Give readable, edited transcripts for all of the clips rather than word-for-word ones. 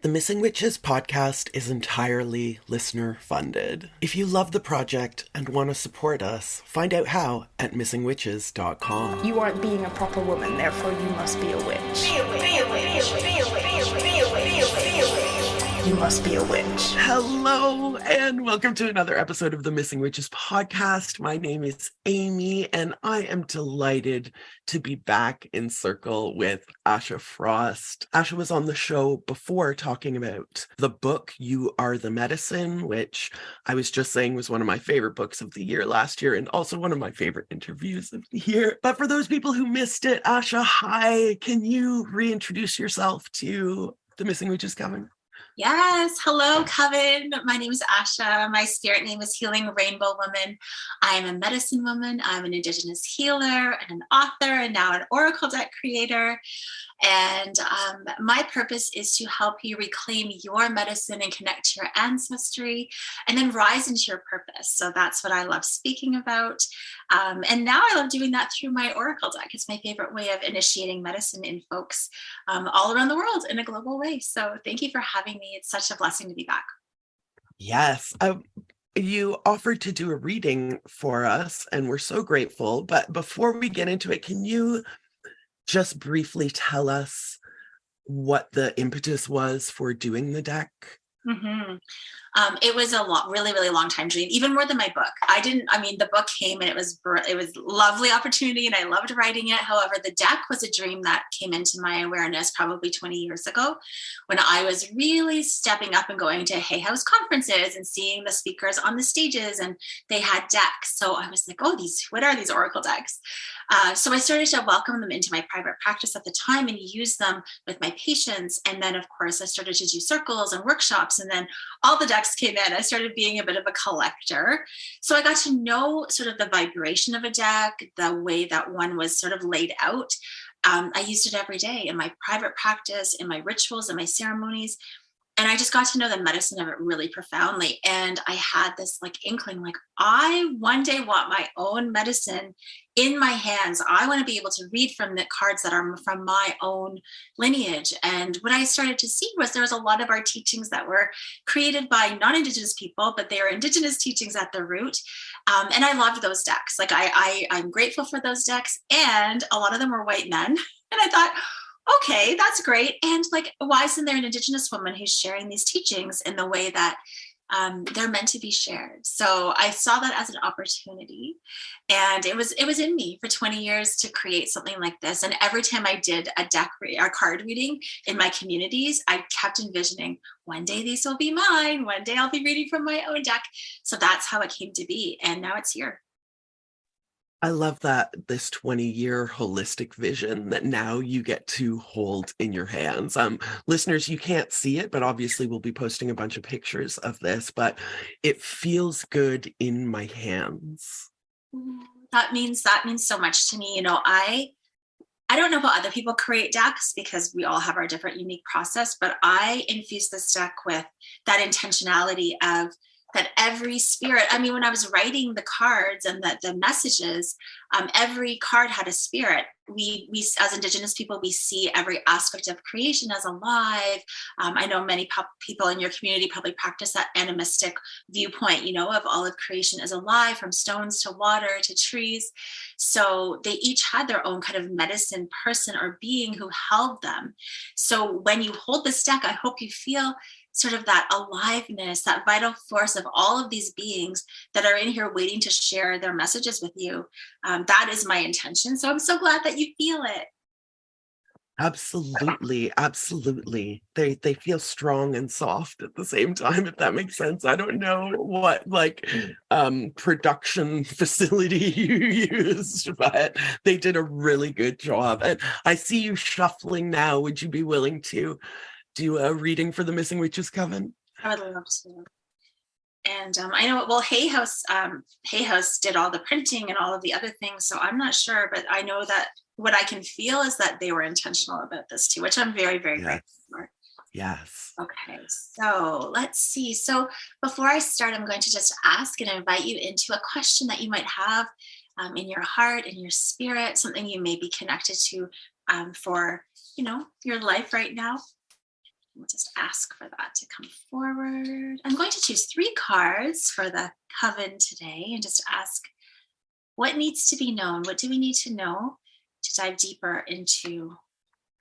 The Missing Witches podcast is entirely listener funded. If you love the project and want to support us, find out how at missingwitches.com. You aren't being a proper woman, therefore you must be a witch. Be a witch, be a witch, be a witch, be a witch, be a witch. You must be a witch. Hello, and welcome to another episode of the Missing Witches podcast. My name is Amy, and I am delighted to be back in circle with Asha Frost. Asha was on the show before talking about the book, You Are the Medicine, which I was just saying was one of my favorite books of the year last year, and also one of my favorite interviews of the year. But for those people who missed it, Asha, hi, can you reintroduce yourself to the Missing Witches coven? Yes. Hello, Coven. My name is Asha. My spirit name is Healing Rainbow Woman. I am a medicine woman. I'm an Indigenous healer and an author and now an oracle deck creator. And my purpose is to help you reclaim your medicine and connect to your ancestry and then rise into your purpose. So that's what I love speaking about. And now I love doing that through my oracle deck. It's my favorite way of initiating medicine in folks all around the world in a global way. So thank you for having me. It's such a blessing to be back. Yes. You offered to do a reading for us, and we're so grateful. But before we get into it, can you just briefly tell us what the impetus was for doing the deck? Mm-hmm. It was a really, really long time dream, even more than my book. The book came and it was a lovely opportunity and I loved writing it. However, the deck was a dream that came into my awareness probably 20 years ago when I was really stepping up and going to Hay House conferences and seeing the speakers on the stages and they had decks. So I was like, what are these oracle decks? So I started to welcome them into my private practice at the time and use them with my patients. And then, of course, I started to do circles and workshops. And then all the decks came in. I started being a bit of a collector. So I got to know sort of the vibration of a deck, the way that one was sort of laid out. I used it every day in my private practice, in my rituals, in my ceremonies. And I just got to know the medicine of it really profoundly. And I had this inkling, I one day want my own medicine in my hands. I want to be able to read from the cards that are from my own lineage. And what I started to see was there was a lot of our teachings that were created by non-Indigenous people, but they are Indigenous teachings at the root. And I loved those decks. I'm grateful for those decks. And a lot of them were white men. And I thought, okay, that's great. And why isn't there an Indigenous woman who's sharing these teachings in the way that they're meant to be shared? So I saw that as an opportunity, and it was in me for 20 years to create something like this. And every time I did a card reading in my communities, I kept envisioning one day these will be mine. One day I'll be reading from my own deck. So that's how it came to be, and now it's here. I love that, this 20-year holistic vision that now you get to hold in your hands. Listeners, you can't see it, but obviously we'll be posting a bunch of pictures of this, but it feels good in my hands. That means so much to me. I don't know how other people create decks because we all have our different unique process, but I infuse this deck with that intentionality of that every spirit, when I was writing the cards and the messages, every card had a spirit. We as Indigenous people, we see every aspect of creation as alive. I know many people in your community probably practice that animistic viewpoint, of all of creation is alive, from stones to water to trees. So they each had their own kind of medicine person or being who held them. So when you hold this deck, I hope you feel sort of that aliveness, that vital force of all of these beings that are in here waiting to share their messages with you. That is my intention. So I'm so glad that you feel it. Absolutely. Absolutely. They feel strong and soft at the same time, if that makes sense. I don't know what production facility you used, but they did a really good job. And I see you shuffling now. Would you be willing to do a reading for the Missing Witches coven? I would love to. And I know, Hay House did all the printing and all of the other things, so I'm not sure, but I know that what I can feel is that they were intentional about this too, which I'm very, very grateful for. Yes. Okay, so let's see. So before I start, I'm going to just ask and invite you into a question that you might have in your heart, in your spirit, something you may be connected to for, your life right now. We'll just ask for that to come forward. I'm going to choose 3 cards for the coven today and just ask what needs to be known. What do we need to know to dive deeper into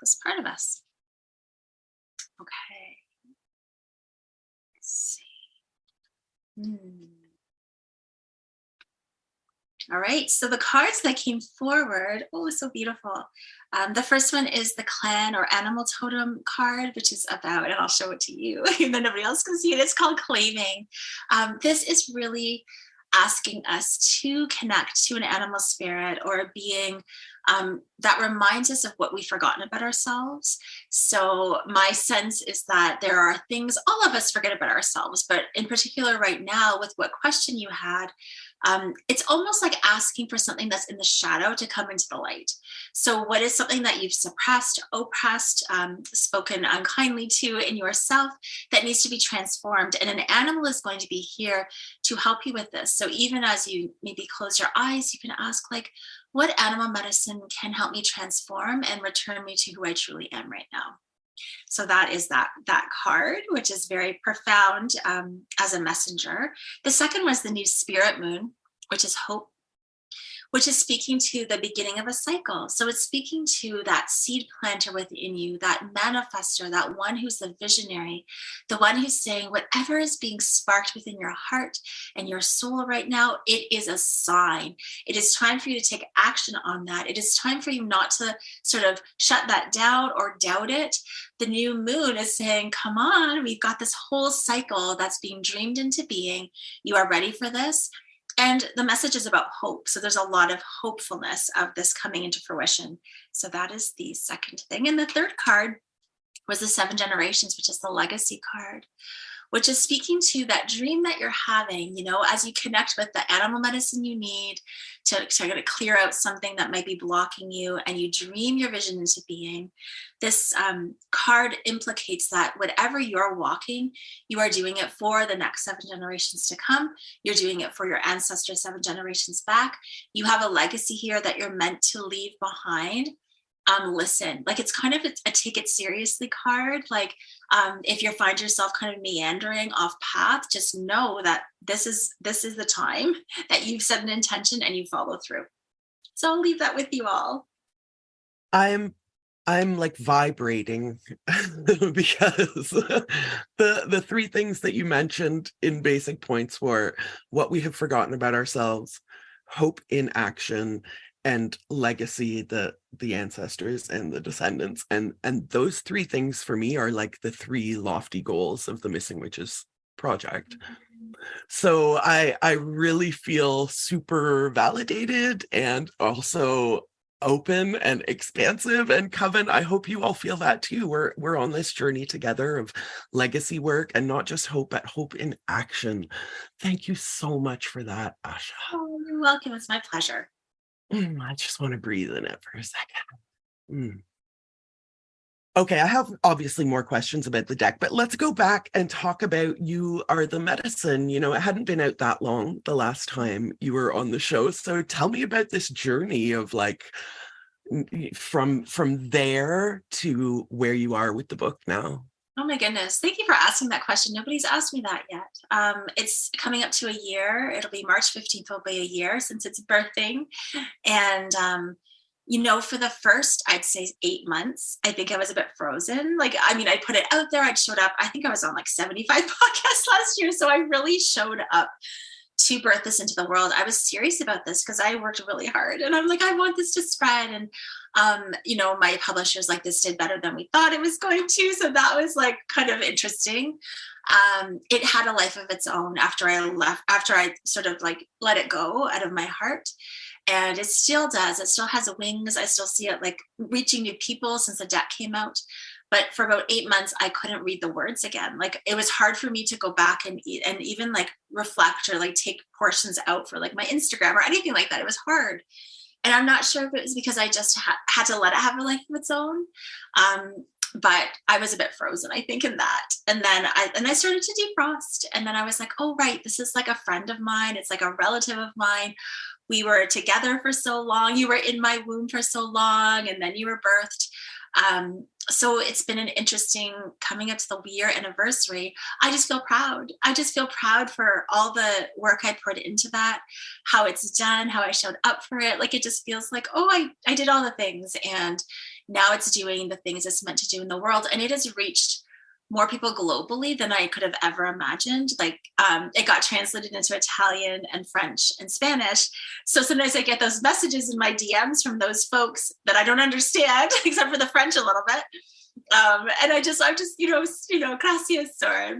this part of us? Okay. Let's see. All right, so the cards that came forward, oh, so beautiful. The first one is the clan or animal totem card, which is about, and I'll show it to you, even though nobody else can see it. It's called claiming. This is really asking us to connect to an animal spirit or a being that reminds us of what we've forgotten about ourselves. So my sense is that there are things all of us forget about ourselves, but in particular right now with what question you had, it's almost like asking for something that's in the shadow to come into the light. So what is something that you've suppressed, oppressed, spoken unkindly to in yourself that needs to be transformed? And an animal is going to be here to help you with this. So even as you maybe close your eyes, you can ask, like, what animal medicine can help me transform and return me to who I truly am right now? So that is that card, which is very profound as a messenger. The second was the new spirit moon, which is hope, which is speaking to the beginning of a cycle. So it's speaking to that seed planter within you, that manifester, that one who's the visionary, the one who's saying whatever is being sparked within your heart and your soul right now, it is a sign. It is time for you to take action on that. It is time for you not to sort of shut that down or doubt it. The new moon is saying, come on, we've got this whole cycle that's being dreamed into being. You are ready for this. And the message is about hope. So there's a lot of hopefulness of this coming into fruition. So that is the second thing. And the third card was the 7 generations, which is the legacy card, which is speaking to that dream that you're having, you know, as you connect with the animal medicine you need to clear out something that might be blocking you and you dream your vision into being. This card implicates that whatever you're walking, you are doing it for the next 7 generations to come. You're doing it for your ancestors 7 generations back. You have a legacy here that you're meant to leave behind. Listen, like it's kind of a take it seriously card. Like if you find yourself kind of meandering off path, just know that this is the time that you've set an intention and you follow through. So I'll leave that with you all. I'm like vibrating because the 3 things that you mentioned in basic points were what we have forgotten about ourselves, hope in action, and legacy, the ancestors and the descendants. And those 3 things for me are like the 3 lofty goals of the Missing Witches project. So I really feel super validated and also open and expansive. And Coven, I hope you all feel that too. We're on this journey together of legacy work and not just hope, but hope in action. Thank you so much for that, Asha. Oh, you're welcome. It's my pleasure. I just want to breathe in it for a second. Okay, I have obviously more questions about the deck, but let's go back and talk about You Are the Medicine. You know, it hadn't been out that long the last time you were on the show. So tell me about this journey of like from there to where you are with the book now. Oh my goodness. Thank you for asking that question. Nobody's asked me that yet. It's coming up to a year. It'll be March 15th will be a year since its birthing. And, you know, for the first, I'd say 8 months, I think I was a bit frozen. Like, I mean, I put it out there. I'd showed up. I think I was on like 75 podcasts last year. So I really showed up to birth this into the world. I was serious about this because I worked really hard and I'm like, I want this to spread. And, you know, my publishers like, this did better than we thought it was going to. So that was like kind of interesting. It had a life of its own after I sort of like let it go out of my heart. And it still does. It still has wings. I still see it like reaching new people since the deck came out. But for about 8 months, I couldn't read the words again. Like it was hard for me to go back and even like reflect or like take portions out for like my Instagram or anything like that. It was hard. And I'm not sure if it was because I just had to let it have a life of its own. But I was a bit frozen, I think, in that. And then I started to defrost. And then I was like, oh, right, this is like a friend of mine. It's like a relative of mine. We were together for so long. You were in my womb for so long. And then you were birthed. So it's been an interesting coming up to the year anniversary. I just feel proud. I just feel proud for all the work I put into that, how it's done, how I showed up for it. Like, it just feels like, oh, I did all the things, and now it's doing the things it's meant to do in the world. And it has reached more people globally than I could have ever imagined. Like, it got translated into Italian and French and Spanish. So sometimes I get those messages in my DMs from those folks that I don't understand, except for the French a little bit. And I'm just, gracias, or,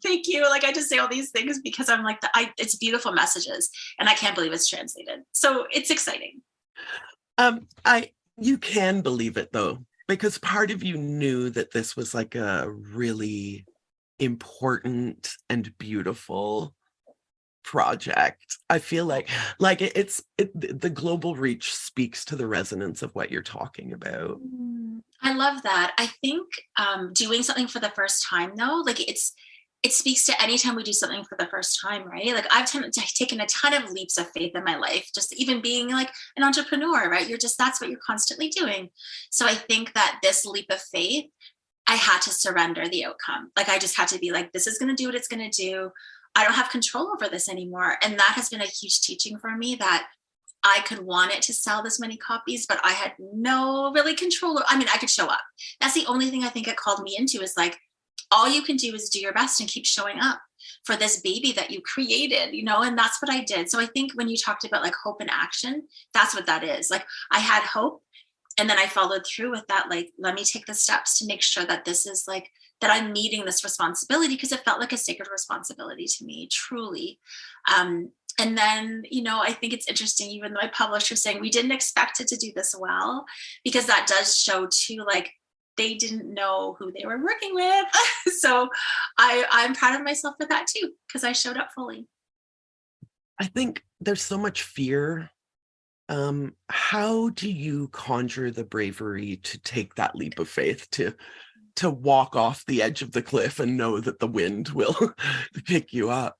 thank you. Like, I just say all these things because I'm like, it's beautiful messages, and I can't believe it's translated. So it's exciting. You can believe it though, because part of you knew that this was like a really important and beautiful project. I feel like the global reach speaks to the resonance of what you're talking about. I love that. I think doing something for the first time though, like it speaks to anytime we do something for the first time, right? Like, I've taken a ton of leaps of faith in my life, just even being like an entrepreneur, right? That's what you're constantly doing. So I think that this leap of faith, I had to surrender the outcome. Like, I just had to be like, this is going to do what it's going to do. I don't have control over this anymore. And that has been a huge teaching for me, that I could want it to sell this many copies, but I had no really control. I mean, I could show up. That's the only thing I think it called me into, is like, all you can do is do your best and keep showing up for this baby that you created, and that's what I did. So I think when you talked about like hope and action, that's what that is. Like, I had hope, and then I followed through with that. Like, let me take the steps to make sure that this is like, that I'm meeting this responsibility, because it felt like a sacred responsibility to me, truly. And then, I think it's interesting, even though my publisher saying we didn't expect it to do this well, because that does show too, like, they didn't know who they were working with. So I'm proud of myself for that too, because I showed up fully. I think there's so much fear. How do you conjure the bravery to take that leap of faith, to walk off the edge of the cliff and know that the wind will pick you up?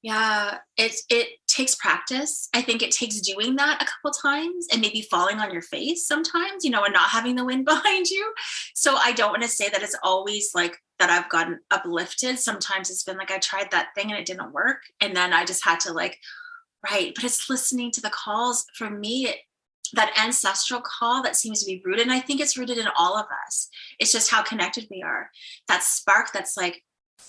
Yeah, it takes practice. I think it takes doing that a couple times and maybe falling on your face sometimes, and not having the wind behind you. So I don't want to say that it's always like that I've gotten uplifted. Sometimes it's been like, I tried that thing and it didn't work. And then I just had to but it's listening to the calls for me, that ancestral call that seems to be rooted. And I think it's rooted in all of us. It's just how connected we are. That spark that's like,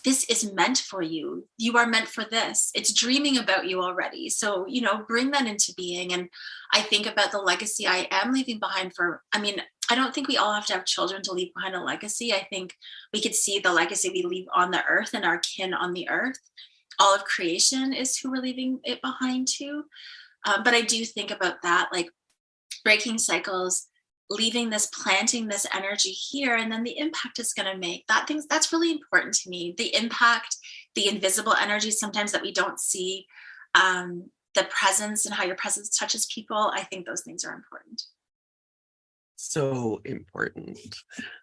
this is meant for you. You are meant for this. It's dreaming about you already. So, bring that into being. And I think about the legacy I am leaving behind I don't think we all have to have children to leave behind a legacy. I think we could see the legacy we leave on the earth and our kin on the earth. All of creation is who we're leaving it behind to. But I do think about that, like breaking cycles, leaving this, planting this energy here, and then the impact it's going to make. That's really important to me. The impact, the invisible energy sometimes that we don't see, the presence and how your presence touches people. I think those things are important. So important.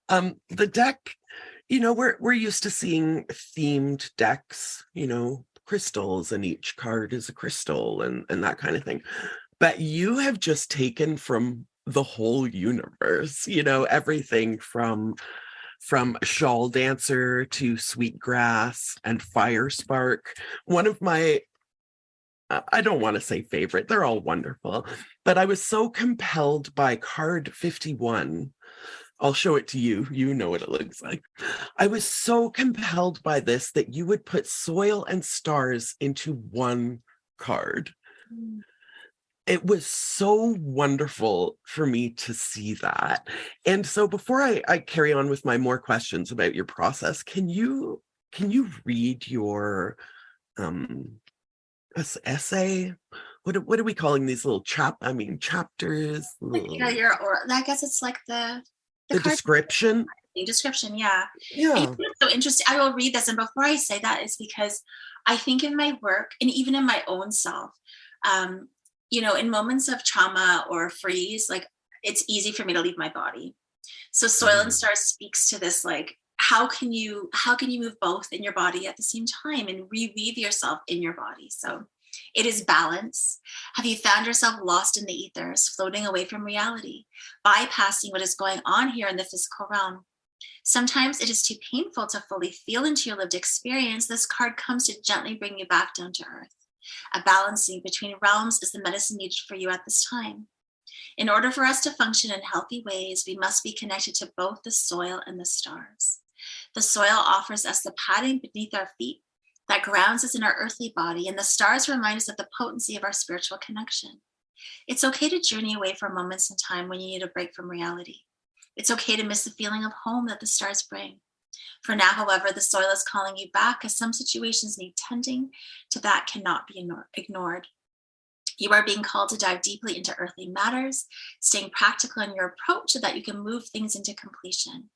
The deck, we're used to seeing themed decks, crystals, and each card is a crystal and that kind of thing. But you have just taken from the whole universe, everything from shawl dancer to sweetgrass and fire spark. One of my, I don't want to say favorite, they're all wonderful, but I was so compelled by card 51. I'll show it to you. You know what it looks like. I was so compelled by this that you would put soil and stars into one card. It was so wonderful for me to see that. And so before I carry on with my more questions about your process, can you read your essay? What are we calling these little chapters? Yeah, I guess it's like the description. Description, yeah. Yeah. It's so interesting. I will read this, and before I say that, is because I think in my work and even in my own self, in moments of trauma or freeze, like it's easy for me to leave my body. So Soil and Stars speaks to this, like, how can you move both in your body at the same time and reweave yourself in your body? So It is balance. Have you found yourself lost in the ethers, floating away from reality, bypassing what is going on here in the physical realm? Sometimes it is too painful to fully feel into your lived experience. This card comes to gently bring you back down to earth. A balancing between realms is the medicine needed for you at this time. In order for us to function in healthy ways, we must be connected to both the soil and the stars. The soil offers us the padding beneath our feet that grounds us in our earthly body, and the stars remind us of the potency of our spiritual connection. It's okay to journey away for moments in time when you need a break from reality. It's okay to miss the feeling of home that the stars bring. For now, however, the soil is calling you back, as some situations need tending to that cannot be ignored. You are being called to dive deeply into earthly matters, staying practical in your approach so that you can move things into completion.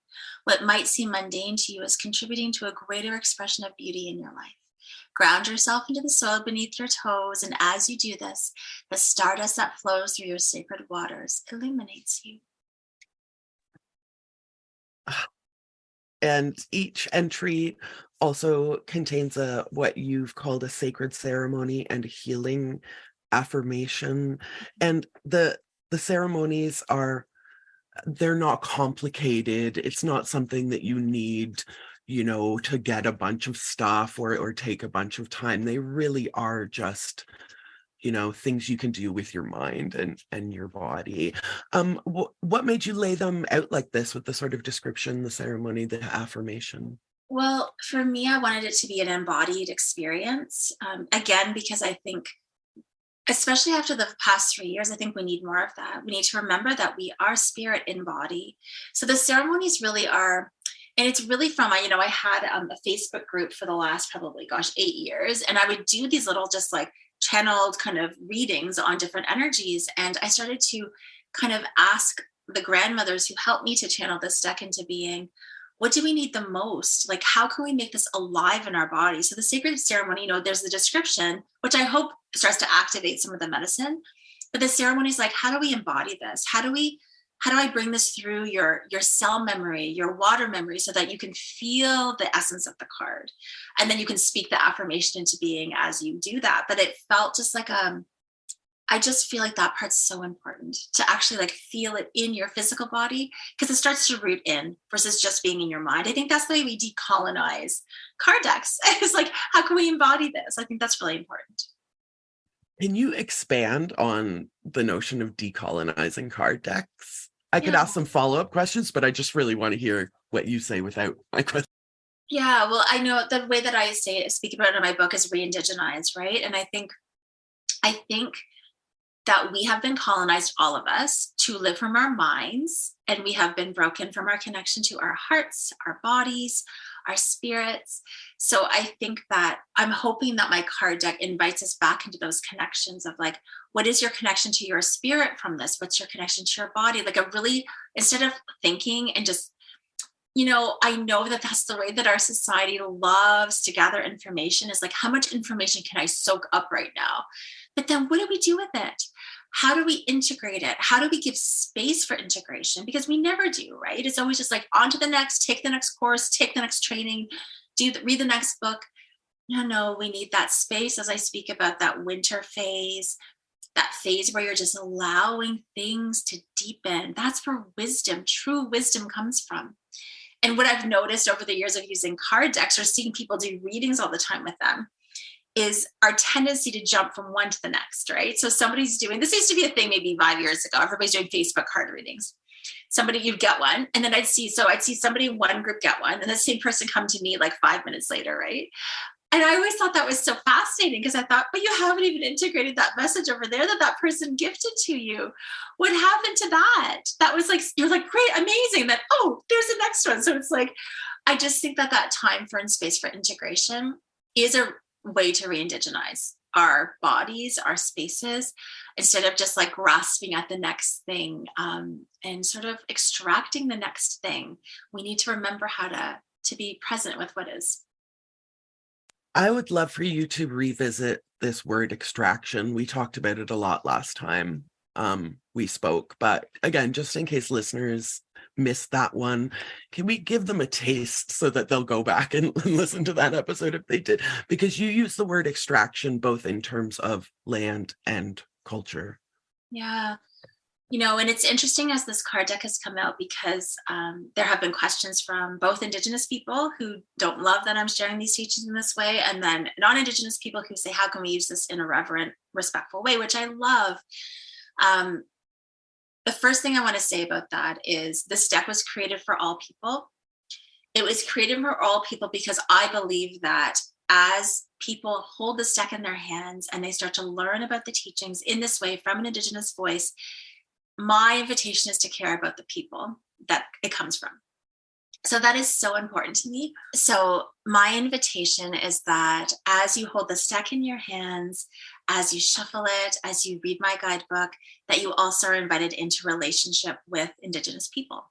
What might seem mundane to you is contributing to a greater expression of beauty in your life. Ground yourself into the soil beneath your toes, and as you do this, the stardust that flows through your sacred waters illuminates you. And each entry also contains what you've called a sacred ceremony and a healing affirmation. And the ceremonies they're not complicated. It's not something that you need, to get a bunch of stuff or take a bunch of time. They really are just, things you can do with your mind and your body. What made you lay them out like this with the sort of description, the ceremony, the affirmation? Well, for me, I wanted it to be an embodied experience. Again, because I think, especially after the past 3 years, I think we need more of that. We need to remember that we are spirit in body. So the ceremonies really are, and it's really from, I had a Facebook group for the last probably, 8 years. And I would do these little just like channeled kind of readings on different energies. And I started to kind of ask the grandmothers who helped me to channel this deck into being, what do we need the most? Like, how can we make this alive in our body? So the sacred ceremony, there's the description, which I hope starts to activate some of the medicine. But the ceremony is like, how do we embody this? How do I bring this through your cell memory, your water memory, so that you can feel the essence of the card? And then you can speak the affirmation into being as you do that. But it felt just like I just feel like that part's so important to actually like feel it in your physical body, because it starts to root in versus just being in your mind. I think that's the way we decolonize card decks. It's like, how can we embody this? I think that's really important. Can you expand on the notion of decolonizing card decks? I could ask some follow-up questions, but I just really want to hear what you say without my question. Yeah, well, I know the way that I speak about it in my book is re-indigenize, right? And I think that we have been colonized, all of us, to live from our minds, and we have been broken from our connection to our hearts, our bodies, our spirits. So I think that I'm hoping that my card deck invites us back into those connections of like, what is your connection to your spirit from this? What's your connection to your body? Like instead of thinking and just, I know that that's the way that our society loves to gather information, is like, how much information can I soak up right now? But then what do we do with it? How do we integrate it? How do we give space for integration? Because we never do, right? It's always just like on to the next, take the next course, take the next training, read the next book. No, we need that space, as I speak about that winter phase, that phase where you're just allowing things to deepen. That's where wisdom, true wisdom, comes from. And what I've noticed over the years of using card decks or seeing people do readings all the time with them is our tendency to jump from one to the next, right? So somebody's doing, this used to be a thing maybe 5 years ago, everybody's doing Facebook card readings. You'd get one, and then I'd see somebody in one group get one, and the same person come to me like 5 minutes later, right? And I always thought that was so fascinating, because I thought, but you haven't even integrated that message over there that person gifted to you. What happened to that? That was like, you're like, great, amazing, that, oh, there's the next one. So it's like, I just think that time for and space for integration is a way to re-indigenize our bodies, our spaces, instead of just like grasping at the next thing and sort of extracting the next thing. We need to remember how to be present with what is. I would love for you to revisit this word extraction. We talked about it a lot last time. we spoke. But again, just in case listeners missed that one, can we give them a taste so that they'll go back and listen to that episode if they did? Because you use the word extraction both in terms of land and culture. Yeah. And it's interesting as this card deck has come out, because there have been questions from both Indigenous people who don't love that I'm sharing these teachings in this way, and then non-Indigenous people who say, how can we use this in a reverent, respectful way, which I love. The first thing I want to say about that is this deck was created for all people. It was created for all people because I believe that as people hold this deck in their hands and they start to learn about the teachings in this way from an Indigenous voice, my invitation is to care about the people that it comes from. So that is so important to me. So my invitation is that as you hold this deck in your hands, as you shuffle it, as you read my guidebook, that you also are invited into relationship with Indigenous people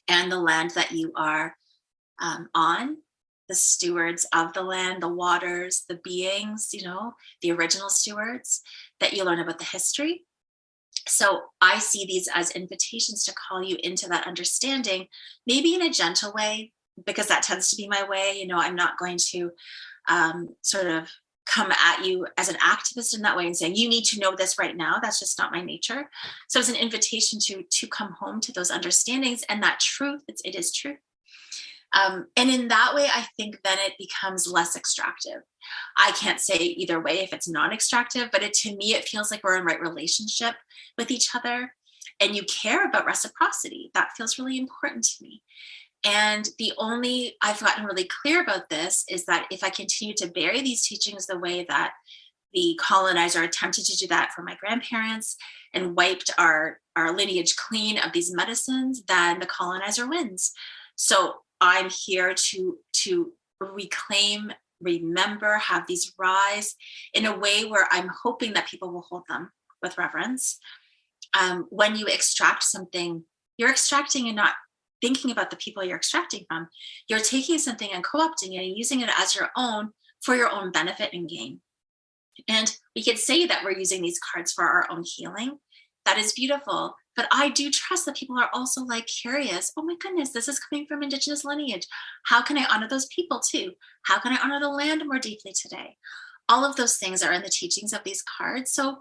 and the land that you are on, the stewards of the land, the waters, the beings, the original stewards, that you learn about the history. So I see these as invitations to call you into that understanding, maybe in a gentle way, because that tends to be my way. I'm not going to sort of come at you as an activist in that way and saying, you need to know this right now. That's just not my nature. So it's an invitation to come home to those understandings and that truth. It is true. And in that way, I think then it becomes less extractive. I can't say either way if it's non-extractive, but to me, it feels like we're in right relationship with each other and you care about reciprocity. That feels really important to me. And I've gotten really clear about this is that if I continue to bury these teachings the way that the colonizer attempted to do that for my grandparents and wiped our lineage clean of these medicines, then the colonizer wins. So I'm here to reclaim, remember, have these rise in a way where I'm hoping that people will hold them with reverence. When you extract something, you're extracting and not thinking about the people you're extracting from. You're taking something and co-opting it and using it as your own for your own benefit and gain. And we could say that we're using these cards for our own healing. That is beautiful. But I do trust that people are also curious. Oh my goodness, this is coming from Indigenous lineage. How can I honor those people too? How can I honor the land more deeply today? All of those things are in the teachings of these cards. So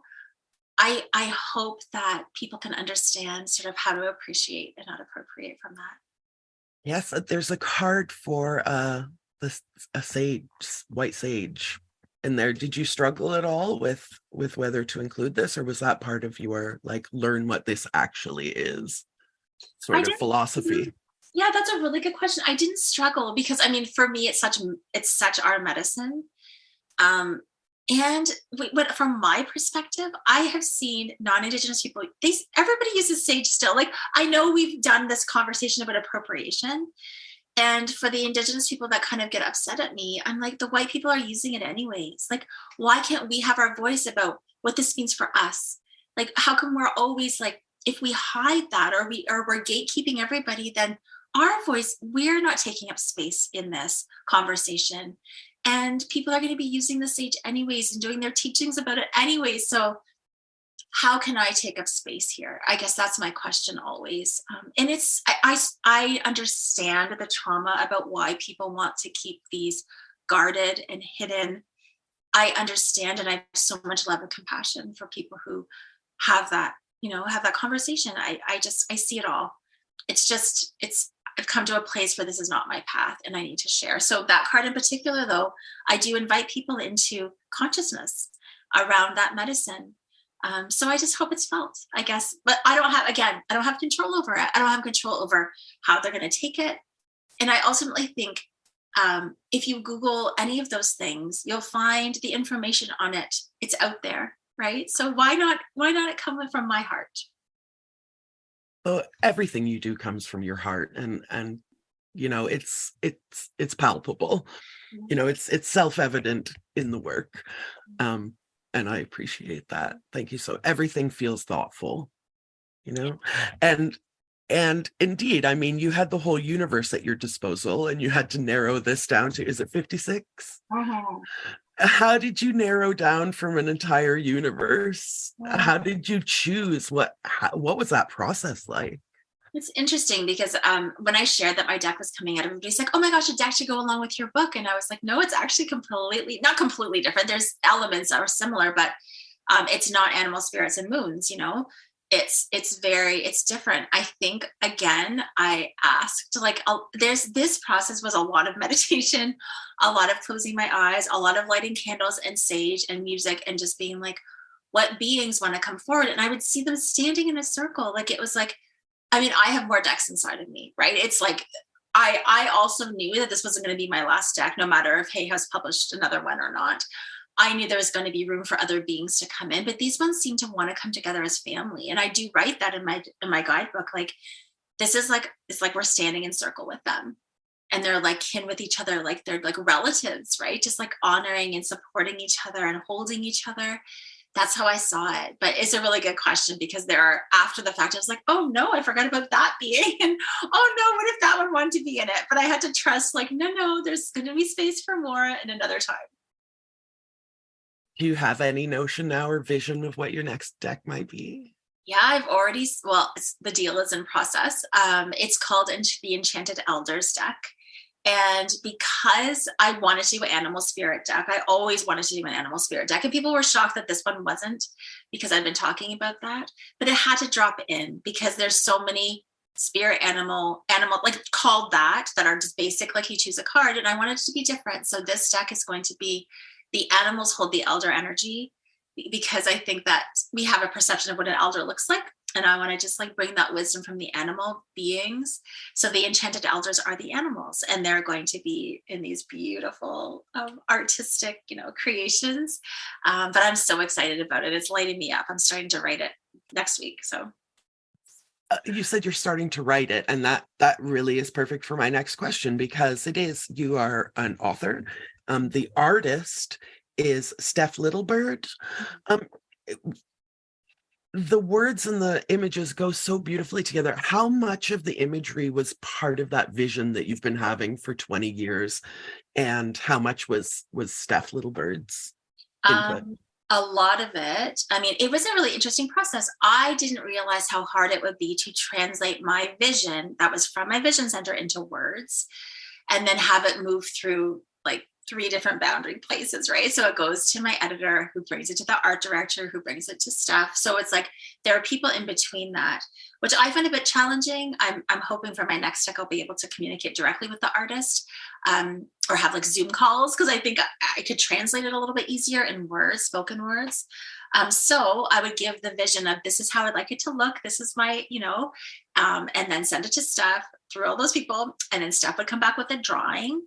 I hope that people can understand sort of how to appreciate and not appropriate from that. Yes, there's a card for a sage, white sage in there. Did you struggle at all with whether to include this, or was that part of your learn what this actually is sort of philosophy? Yeah, that's a really good question. I didn't struggle because for me it's such our medicine. But from my perspective, I have seen non-Indigenous people, everybody uses sage still. I know we've done this conversation about appropriation. And for the Indigenous people that kind of get upset at me, I'm like, the white people are using it anyways. Why can't we have our voice about what this means for us? How come we're always if we hide that or we're gatekeeping everybody, then our voice, we're not taking up space in this conversation. And people are going to be using the sage anyways and doing their teachings about it anyways. So how can I take up space here? I guess that's my question always. And I understand the trauma about why people want to keep these guarded and hidden. I understand, and I have so much love and compassion for people who have that conversation. I see it all. I've come to a place where this is not my path and I need to share. So that card in particular, though, I do invite people into consciousness around that medicine. So I just hope it's felt, I guess. But I don't have control over it. I don't have control over how they're going to take it. And I ultimately think if you Google any of those things, you'll find the information on it. It's out there, right? So why not it come from my heart? Well, everything you do comes from your heart, and it's palpable. It's self-evident in the work. And I appreciate that. Thank you. So everything feels thoughtful, and indeed, you had the whole universe at your disposal and you had to narrow this down to, is it 56? How did you narrow down from an entire universe? How did you choose? What was that process like? It's interesting because when I shared that my deck was coming out, everybody's like, oh my gosh, a deck should go along with your book. And I was like, no, it's actually not completely different. There's elements that are similar, but it's not animal spirits and moons, it's different. I think, again, I asked, this process was a lot of meditation, a lot of closing my eyes, a lot of lighting candles and sage and music, and just being like, what beings want to come forward? And I would see them standing in a circle. It was like, I mean, I have more decks inside of me, right? It's like, I also knew that this wasn't going to be my last deck, no matter if Hay has published another one or not. I knew there was going to be room for other beings to come in, but these ones seem to want to come together as family. And I do write that in my guidebook. It's like we're standing in circle with them, and they're like kin with each other. Like they're like relatives, right? Just like honoring and supporting each other and holding each other. That's how I saw it. But it's a really good question, because after the fact, I was like, oh no, I forgot about that being. And oh no, what if that one wanted to be in it? But I had to trust, no, there's going to be space for more in another time. Do you have any notion now or vision of what your next deck might be? Yeah, the deal is in process. It's called the Enchanted Elders deck. And because I wanted to do an animal spirit deck, I always wanted to do an animal spirit deck. And people were shocked that this one wasn't, because I've been talking about that. But it had to drop in because there's so many spirit animal like called that are just basic, like you choose a card. And I wanted it to be different. So this deck is going to be the animals hold the elder energy, because I think that we have a perception of what an elder looks like. And I want to just bring that wisdom from the animal beings. So the enchanted elders are the animals, and they're going to be in these beautiful artistic, creations. But I'm so excited about it. It's lighting me up. I'm starting to write it next week. So you said you're starting to write it, and that really is perfect for my next question, because you are an author. The artist is Steph Littlebird. The words and the images go so beautifully together. How much of the imagery was part of that vision that you've been having for 20 years? And how much was Steph Littlebird's input? A lot of it. I mean, it was a really interesting process. I didn't realize how hard it would be to translate my vision that was from my vision center into words, and then have it move through 3 different boundary places, right? So it goes to my editor, who brings it to the art director, who brings it to Steph. So it's like there are people in between that, which I find a bit challenging. I'm hoping for my next deck I'll be able to communicate directly with the artist, or have Zoom calls, because I think I could translate it a little bit easier in words, spoken words. So I would give the vision of, this is how I'd like it to look. This is my, and then send it to Steph through all those people. And then Steph would come back with a drawing,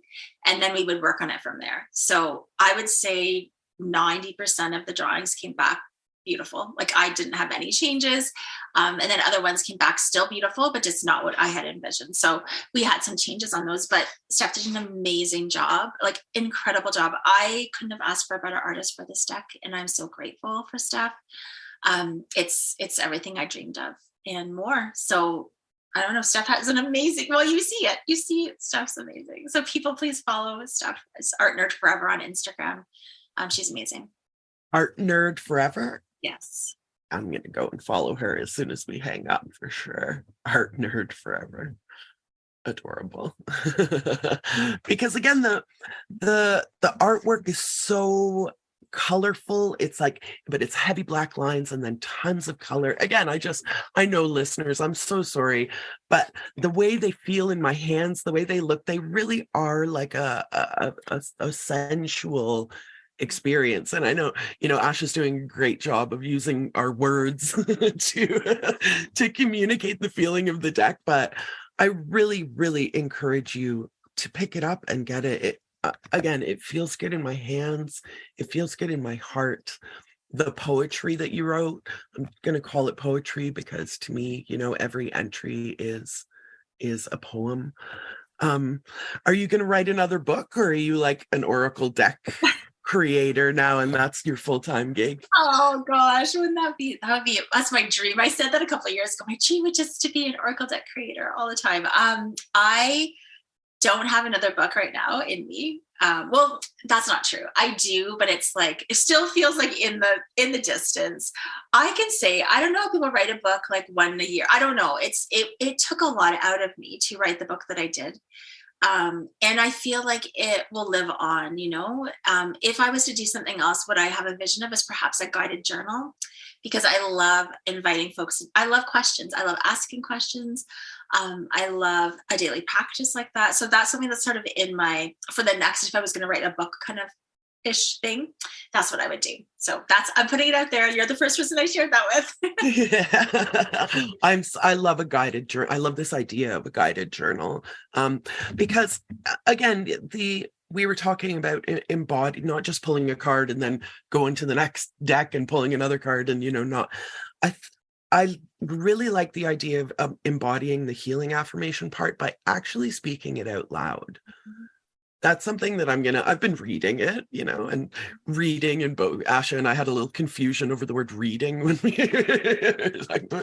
and then we would work on it from there. So I would say 90% of the drawings came back beautiful. I didn't have any changes. And then other ones came back still beautiful, but just not what I had envisioned. So we had some changes on those, but Steph did an amazing job, incredible job. I couldn't have asked for a better artist for this deck. And I'm so grateful for Steph. It's everything I dreamed of and more. So I don't know, Steph has an amazing, you see it. Steph's amazing. So people, please follow Steph. It's Art Nerd Forever on Instagram. She's amazing. Art Nerd Forever? Yes. I'm going to go and follow her as soon as we hang up, for sure. Art Nerd Forever. Adorable. Because again, the artwork is so colorful. But it's heavy black lines and then tons of color. Again, I know, listeners, I'm so sorry, but the way they feel in my hands, the way they look, they really are like a sensual experience. And I know, Asha's doing a great job of using our words to communicate the feeling of the deck, but I really, really encourage you to pick it up and get it. Again, it feels good in my hands. It feels good in my heart. The poetry that you wrote, I'm going to call it poetry, because to me, every entry is a poem. Are you going to write another book, or are you like an Oracle deck creator now, and that's your full-time gig? Oh gosh, that's my dream. I said that a couple of years ago. My dream would just to be an Oracle deck creator all the time. I don't have another book right now in me. Well, that's not true. I do, but it's like, it still feels like in the distance. I can say, I don't know if people write a book like one a year. I don't know. It took a lot out of me to write the book that I did. And I feel like it will live on, if I was to do something else, what I have a vision of is perhaps a guided journal, because I love inviting folks. I love questions. I love asking questions. I love a daily practice like that. So that's something that's sort of for the next, if I was going to write a book kind of ish thing, that's what I would do. So I'm putting it out there. You're the first person I shared that with. I love a guided journal. I love this idea of a guided journal. Because again, we were talking about embodied, not just pulling a card and then going to the next deck and pulling another card and, I really like the idea of embodying the healing affirmation part by actually speaking it out loud. Mm-hmm. That's something that I've been reading it, and reading, and both Asha and I had a little confusion over the word reading when we like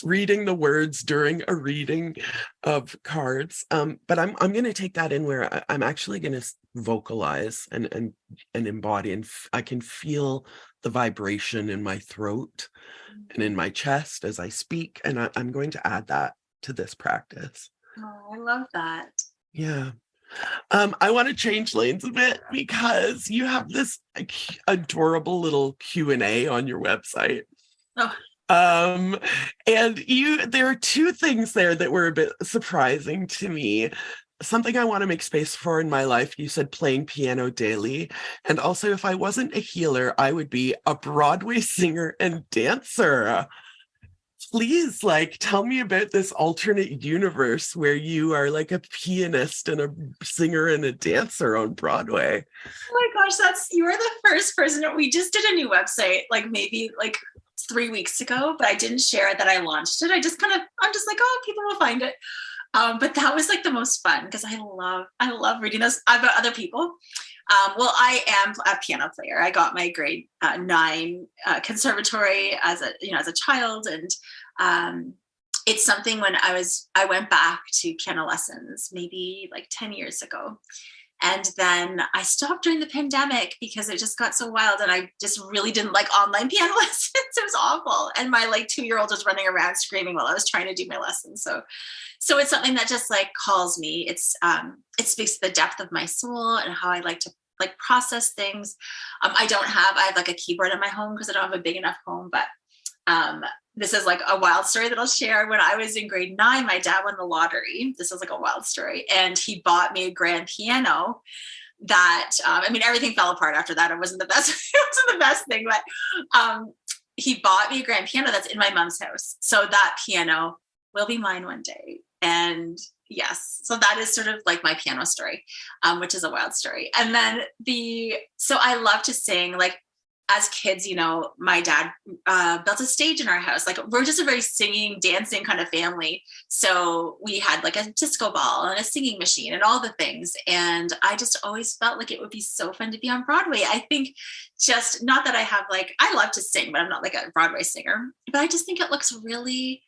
reading the words during a reading of cards. But I'm going to take that in where I'm actually going to vocalize and embody, and I can feel the vibration in my throat and in my chest as I speak. And I'm going to add that to this practice. Oh, I love that. Yeah. I want to change lanes a bit because you have this adorable little Q&A on your website. Oh. And there are two things there that were a bit surprising to me. Something I want to make space for in my life. You said playing piano daily. And also, if I wasn't a healer, I would be a Broadway singer and dancer. Please, tell me about this alternate universe where you are like a pianist and a singer and a dancer on Broadway. Oh my gosh, you are the first person. We just did a new website, maybe 3 weeks ago, but I didn't share that I launched it. I'm just like, oh, people will find it. But that was the most fun because I love reading those about other people. Well, I am a piano player. I got my grade 9 conservatory as a child, and it's something when I went back to piano lessons maybe 10 years ago, and then I stopped during the pandemic because it just got so wild, and I just really didn't like online piano lessons. It was awful, and my 2-year-old was running around screaming while I was trying to do my lessons. So it's something that just calls me. It speaks to the depth of my soul and how I like to process things. I have a keyboard in my home because I don't have a big enough home, but this is a wild story that I'll share. When I was in grade 9, my dad won the lottery. This is a wild story. And he bought me a grand piano that, everything fell apart after that. It wasn't the best, thing, but he bought me a grand piano that's in my mom's house. So that piano will be mine one day. And yes, so that is sort of my piano story, which is a wild story. And then so I love to sing. As kids, my dad built a stage in our house. We're just a very singing, dancing kind of family. So we had a disco ball and a singing machine and all the things. And I just always felt like it would be so fun to be on Broadway. I think just not that I have I love to sing, but I'm not a Broadway singer. But I just think it looks really,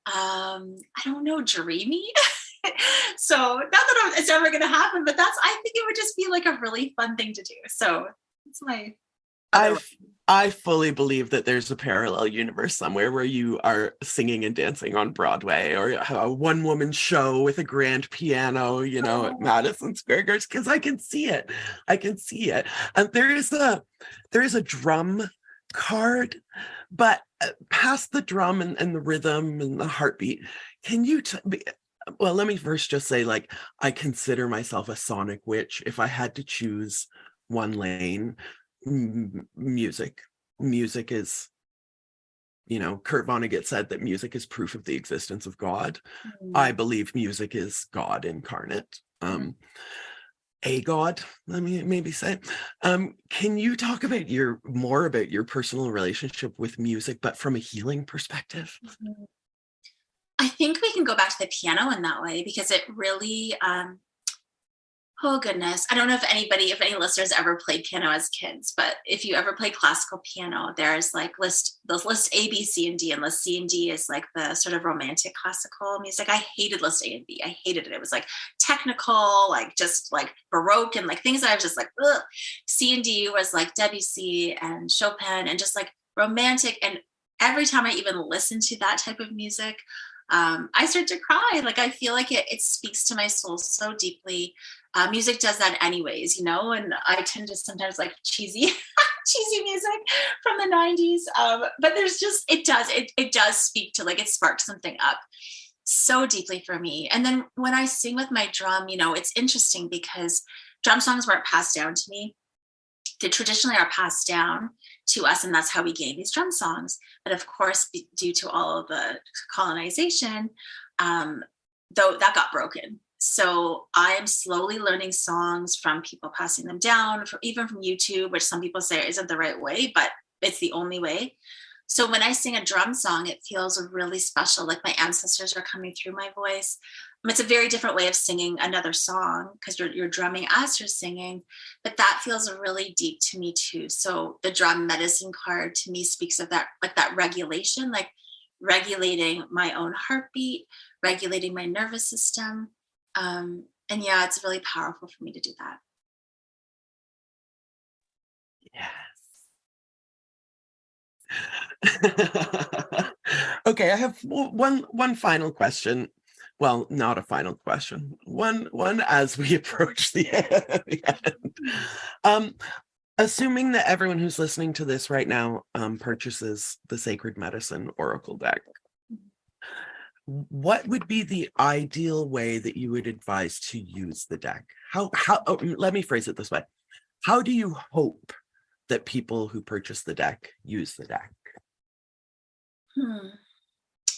I don't know, dreamy. So not that it's ever going to happen, but I think it would just be a really fun thing to do. So it's my... I fully believe that there's a parallel universe somewhere where you are singing and dancing on Broadway, or a one-woman show with a grand piano, at Madison Square Garden, because I can see it. And there is a drum card, but past the drum and the rhythm and the heartbeat, can you well, let me first just say, I consider myself a sonic witch. If I had to choose one lane, music is, Kurt Vonnegut said that music is proof of the existence of God. I believe music is God incarnate. A God, let me maybe say. Can you talk about more about your personal relationship with music, but from a healing perspective? I think we can go back to the piano in that way, because it really, Oh goodness. I don't know if any listeners ever played piano as kids, but if you ever play classical piano, there's like list A, B, C, and D, and list C and D is like the sort of romantic classical music. I hated list A and B. I hated it. It was like technical, like just like Baroque and like things that I was just like, ugh. C and D was like Debussy and Chopin and just like romantic. And every time I even listened to that type of music, I start to cry. Like I feel like it speaks to my soul so deeply. Music does that anyways, you know, and I tend to sometimes like cheesy music from the 90s. But there's just, it does speak to, like, it sparks something up so deeply for me. And then when I sing with my drum, you know, it's interesting because drum songs weren't passed down to me. They traditionally are passed down to us, and that's how we gain these drum songs. But of course, due to all of the colonization, though that got broken. So I'm slowly learning songs from people passing them down, even from YouTube, which some people say isn't the right way, but it's the only way. So when I sing a drum song, it feels really special, like my ancestors are coming through my voice. It's a very different way of singing another song because you're drumming as you're singing, but that feels really deep to me too. So the drum medicine card to me speaks of that, like that regulation, like regulating my own heartbeat, regulating my nervous system. And yeah, it's really powerful for me to do that. Yes. Okay, I have one final question. Well, not a final question. One as we approach the end. Assuming that everyone who's listening to this right now purchases the Sacred Medicine Oracle deck, what would be the ideal way that you would advise to use the deck? Let me phrase it this way. How do you hope that people who purchase the deck use the deck?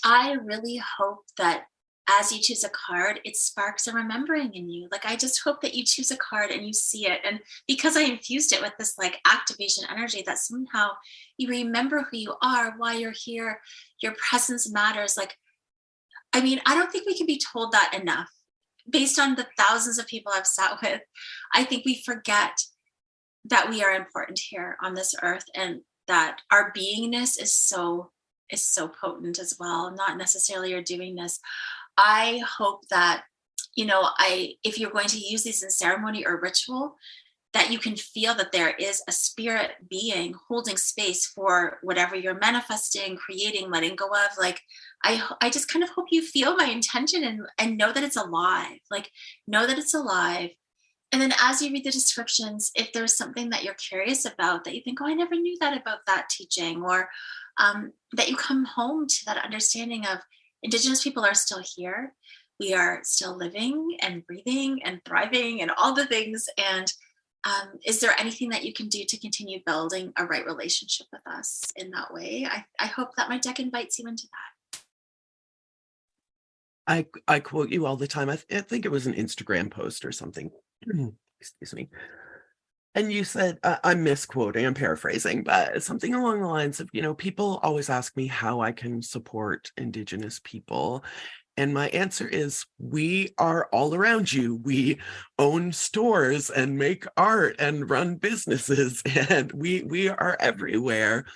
I really hope that as you choose a card, it sparks a remembering in you. Like, I just hope that you choose a card and you see it. And because I infused it with this like activation energy, that somehow you remember who you are, why you're here, your presence matters. Like, I mean, I don't think we can be told that enough. Based on the thousands of people I've sat with, I think we forget that we are important here on this earth and that our beingness is so potent as well, not necessarily your doingness. I hope that, you know, if you're going to use these in ceremony or ritual, that you can feel that there is a spirit being holding space for whatever you're manifesting, creating, letting go of. Like, I just kind of hope you feel my intention and know that it's alive. Like, know that it's alive. And then as you read the descriptions, if there's something that you're curious about that you think, oh, I never knew that about that teaching, or that you come home to that understanding of Indigenous people are still here. We are still living and breathing and thriving and all the things. And is there anything that you can do to continue building a right relationship with us in that way? I hope that my deck invites you into that. I quote you all the time. I think it was an Instagram post or something. Excuse me. And you said, I'm misquoting, I'm paraphrasing, but something along the lines of, you know, people always ask me how I can support Indigenous people. And my answer is, we are all around you. We own stores and make art and run businesses, and we are everywhere.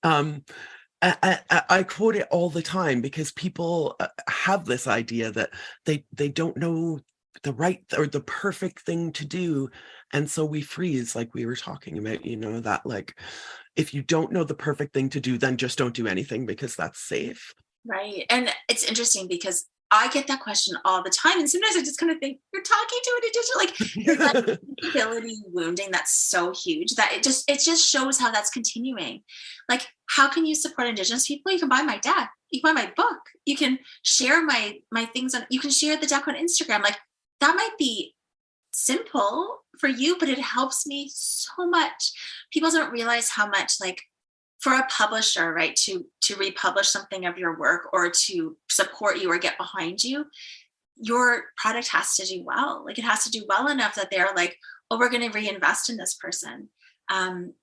I quote it all the time because people have this idea that they don't know the right or the perfect thing to do. And so we freeze, like we were talking about, you know, that like, if you don't know the perfect thing to do, then just don't do anything because that's safe. Right. And it's interesting because I get that question all the time. And sometimes I just kind of think, you're talking to an Indigenous, like that disability wounding that's so huge that it just shows how that's continuing. Like, how can you support Indigenous people? You can buy my deck. You can buy my book. You can share my things you can share the deck on Instagram. Like, that might be simple for you, but it helps me so much. People don't realize how much, like, for a publisher, right, to republish something of your work or to support you or get behind you, your product has to do well. Like, it has to do well enough that they're like, oh, we're going to reinvest in this person. And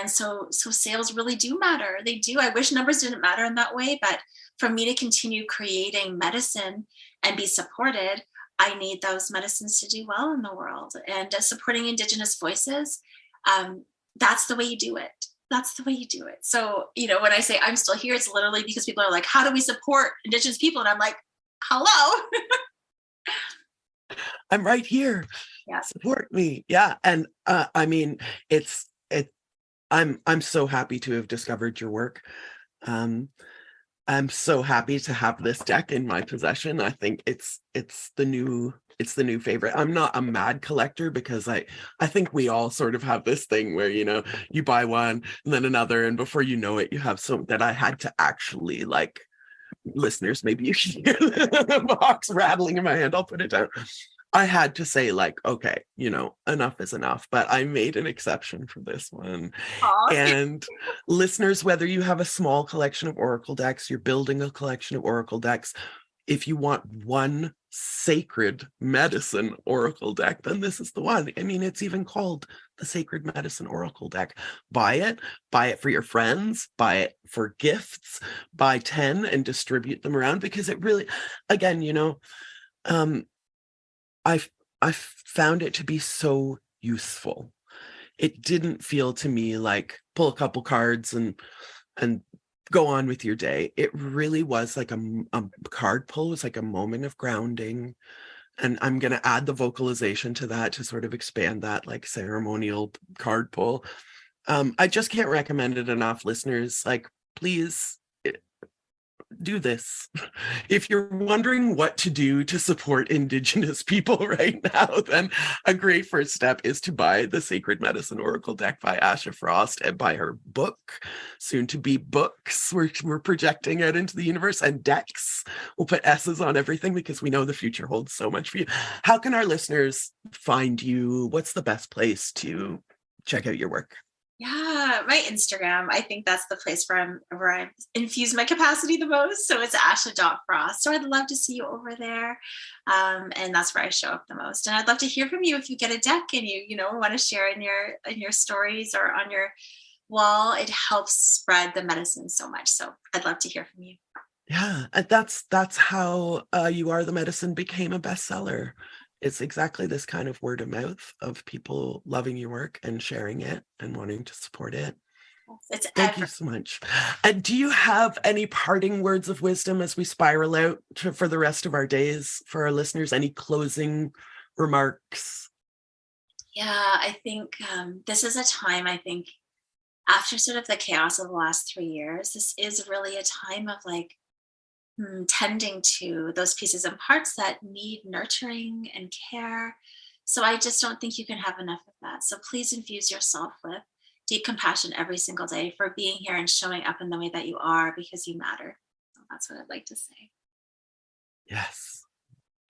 so sales really do matter. They do. I wish numbers didn't matter in that way, but for me to continue creating medicine and be supported, I need those medicines to do well in the world. And supporting Indigenous voices, that's the way you do it. That's the way you do it. So, when I say I'm still here, it's literally because people are like, how do we support Indigenous people? And I'm like, hello. I'm right here. Yeah. Support me. Yeah. And I mean, I'm so happy to have discovered your work. I'm so happy to have this deck in my possession. I think it's the new favorite. I'm not a mad collector because I think we all sort of have this thing where, you buy one and then another, and before you know it, you have some that I had to actually, like, listeners, maybe you can hear the box rattling in my hand. I'll put it down. I had to say, like, okay, enough is enough, but I made an exception for this one. Aww. And listeners, whether you have a small collection of oracle decks, you're building a collection of oracle decks, if you want one sacred medicine oracle deck, then this is the one. I mean, it's even called the Sacred Medicine Oracle deck. Buy it for your friends, buy it for gifts, buy 10 and distribute them around, because it really, again, I found it to be so useful. It didn't feel to me like pull a couple cards and go on with your day. It really was like a card pull was like a moment of grounding. And I'm going to add the vocalization to that to sort of expand that, like, ceremonial card pull. I just can't recommend it enough, listeners. Like, please do this. If you're wondering what to do to support Indigenous people right now, then a great first step is to buy the Sacred Medicine Oracle deck by Asha Frost and buy her book, soon to be books. We're projecting out into the universe, and decks. We'll put S's on everything because we know the future holds so much for you. How can our listeners find you? What's the best place to check out your work? Yeah, my Instagram, I think that's the place where I infuse my capacity the most. So it's asha.frost. So I'd love to see you over there. And that's where I show up the most. And I'd love to hear from you if you get a deck and you want to share in your stories or on your wall. It helps spread the medicine so much. So I'd love to hear from you. Yeah, and that's how You Are the Medicine became a bestseller. It's exactly this kind of word of mouth of people loving your work and sharing it and wanting to support it. Thank you so much. And do you have any parting words of wisdom as we spiral out for the rest of our days for our listeners? Any closing remarks? Yeah, I think this is a time, I think, after sort of the chaos of the last 3 years, this is really a time of, like, tending to those pieces and parts that need nurturing and care. So I just don't think you can have enough of that. So please infuse yourself with deep compassion every single day for being here and showing up in the way that you are, because you matter. So that's what I'd like to say. Yes.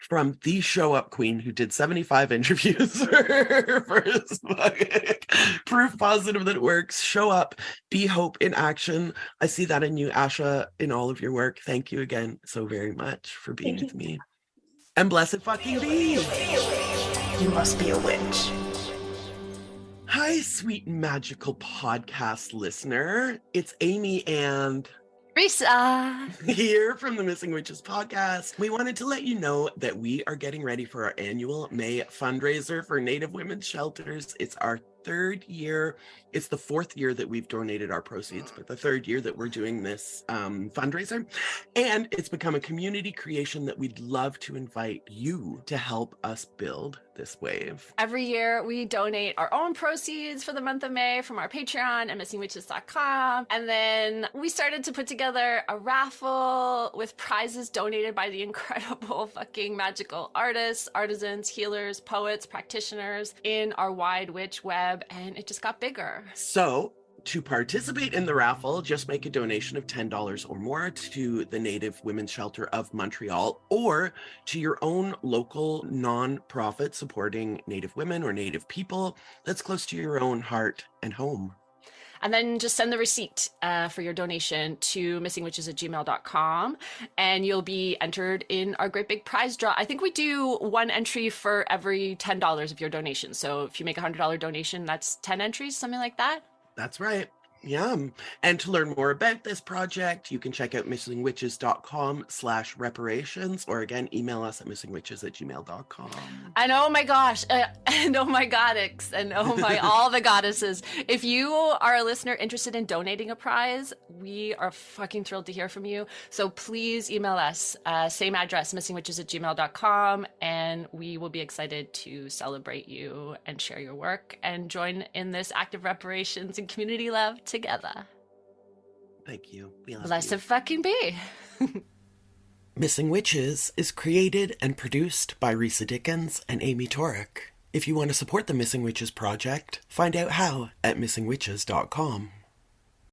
From the show up queen who did 75 interviews for his book. Proof positive that it works. Show up, be hope in action. I see that in you, Asha, in all of your work. Thank you again so very much for being with me. And blessed fucking be. You must be a witch. Hi, sweet magical podcast listener. It's Amy and Risa here from the Missing Witches podcast. We wanted to let you know that we are getting ready for our annual May fundraiser for Native women's shelters. It's our 3rd year. It's the 4th year that we've donated our proceeds, but the 3rd year that we're doing this fundraiser. And it's become a community creation that we'd love to invite you to help us build this wave. Every year we donate our own proceeds for the month of May from our Patreon and missingwitches.com. And then we started to put together a raffle with prizes donated by the incredible fucking magical artists, artisans, healers, poets, practitioners in our wide witch web. And it just got bigger. So to participate in the raffle, just make a donation of $10 or more to the Native Women's Shelter of Montreal or to your own local nonprofit supporting Native women or Native people that's close to your own heart and home. And then just send the receipt for your donation to missingwitches@gmail.com and you'll be entered in our great big prize draw. I think we do one entry for every $10 of your donation. So if you make a $100 donation, that's 10 entries, something like that. That's right. Yeah. And to learn more about this project, you can check out missingwitches.com/reparations, or again, email us at missingwitches@gmail.com. And oh my gosh, and oh my goddess, and oh my all the goddesses. If you are a listener interested in donating a prize, we are fucking thrilled to hear from you. So please email us, same address, missingwitches@gmail.com, and we will be excited to celebrate you and share your work and join in this act of reparations and community love together. Thank you. We love Blessed you. fucking be. Missing Witches is created and produced by Risa Dickens and Amy Torek. If you want to support the Missing Witches project, find out how at missingwitches.com.